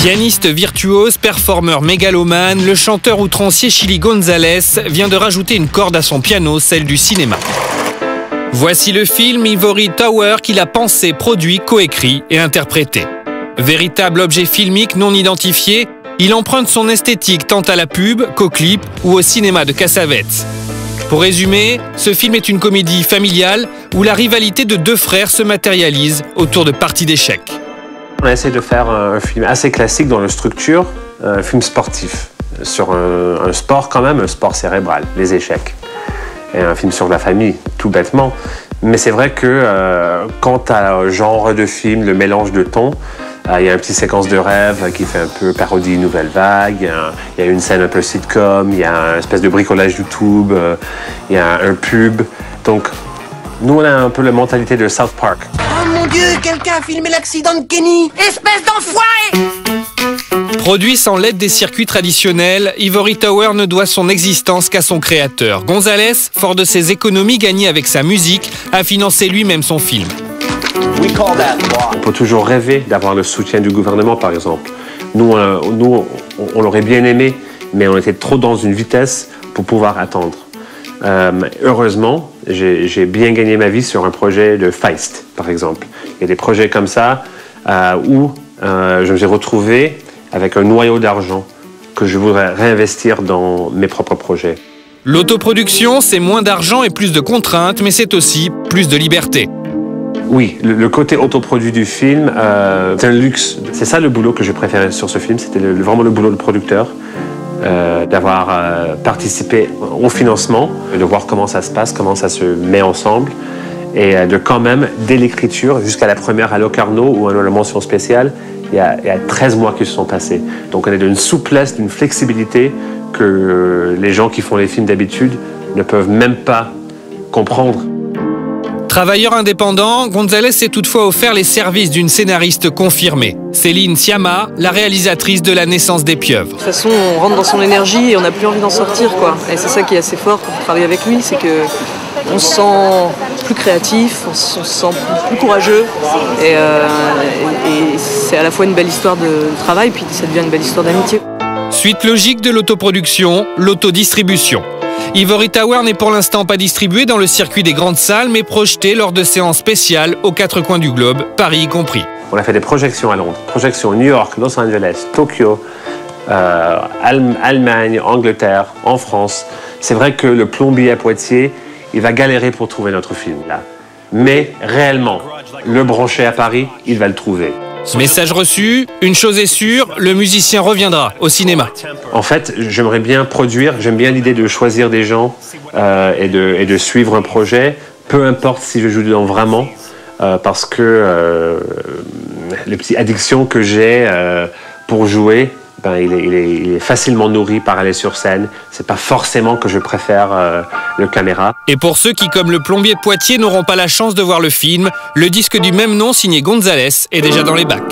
Pianiste virtuose, performeur mégalomane, le chanteur outrancier Chili González vient de rajouter une corde à son piano, celle du cinéma. Voici le film Ivory Tower qu'il a pensé, produit, coécrit et interprété. Véritable objet filmique non identifié, il emprunte son esthétique tant à la pub qu'au clip ou au cinéma de Cassavetes. Pour résumer, ce film est une comédie familiale où la rivalité de deux frères se matérialise autour de parties d'échecs. On a essayé de faire un film assez classique dans la structure, un film sportif, sur un sport quand même, un sport cérébral, les échecs. Et un film sur la famille, tout bêtement. Mais c'est vrai que quant à genre de film, le mélange de tons, il y a une petite séquence de rêve qui fait un peu parodie Nouvelle Vague, il y a une scène un peu sitcom, il y a une espèce de bricolage YouTube, il y a un pub. Donc, nous, on a un peu la mentalité de South Park. Oh mon Dieu, quelqu'un a filmé l'accident de Kenny! Espèce d'enfoiré! Produit sans l'aide des circuits traditionnels, Ivory Tower ne doit son existence qu'à son créateur. González, fort de ses économies gagnées avec sa musique, a financé lui-même son film. On peut toujours rêver d'avoir le soutien du gouvernement, par exemple. Nous, on l'aurait bien aimé, mais on était trop dans une vitesse pour pouvoir attendre. Heureusement, j'ai bien gagné ma vie sur un projet de Feist, par exemple. Il y a des projets comme ça où je me suis retrouvé avec un noyau d'argent que je voudrais réinvestir dans mes propres projets. L'autoproduction, c'est moins d'argent et plus de contraintes, mais c'est aussi plus de liberté. Oui, le côté autoproduit du film, c'est un luxe. C'est ça le boulot que je préférais sur ce film, c'était vraiment le boulot de producteur. D'avoir participé au financement, de voir comment ça se passe, comment ça se met ensemble, et de quand même, dès l'écriture, jusqu'à la première à Locarno ou à la mention spéciale, il y a 13 mois qui se sont passés. Donc on est d'une souplesse, d'une flexibilité que les gens qui font les films d'habitude ne peuvent même pas comprendre. Travailleur indépendant, González s'est toutefois offert les services d'une scénariste confirmée. Céline Sciamma, la réalisatrice de La naissance des pieuvres. De toute façon, on rentre dans son énergie et on n'a plus envie d'en sortir, quoi. Et c'est ça qui est assez fort quand on travaille avec lui, c'est que on se sent plus créatif, on se sent plus courageux. Et c'est à la fois une belle histoire de travail, puis ça devient une belle histoire d'amitié. Suite logique de l'autoproduction, l'autodistribution. Ivory Tower n'est pour l'instant pas distribué dans le circuit des grandes salles, mais projeté lors de séances spéciales aux 4 coins du globe, Paris y compris. On a fait des projections à Londres, projections New York, Los Angeles, Tokyo, Allemagne, Angleterre, en France. C'est vrai que le plombier à Poitiers, il va galérer pour trouver notre film là. Mais réellement, le branché à Paris, il va le trouver. Message reçu, une chose est sûre, le musicien reviendra au cinéma. En fait, j'aimerais bien produire, j'aime bien l'idée de choisir des gens et de suivre un projet, peu importe si je joue dedans vraiment, parce que les petites addictions que j'ai pour jouer, il est facilement nourri par aller sur scène. C'est pas forcément que je préfère le caméra. Et pour ceux qui, comme le plombier de Poitiers, n'auront pas la chance de voir le film, le disque du même nom signé González est déjà dans les bacs.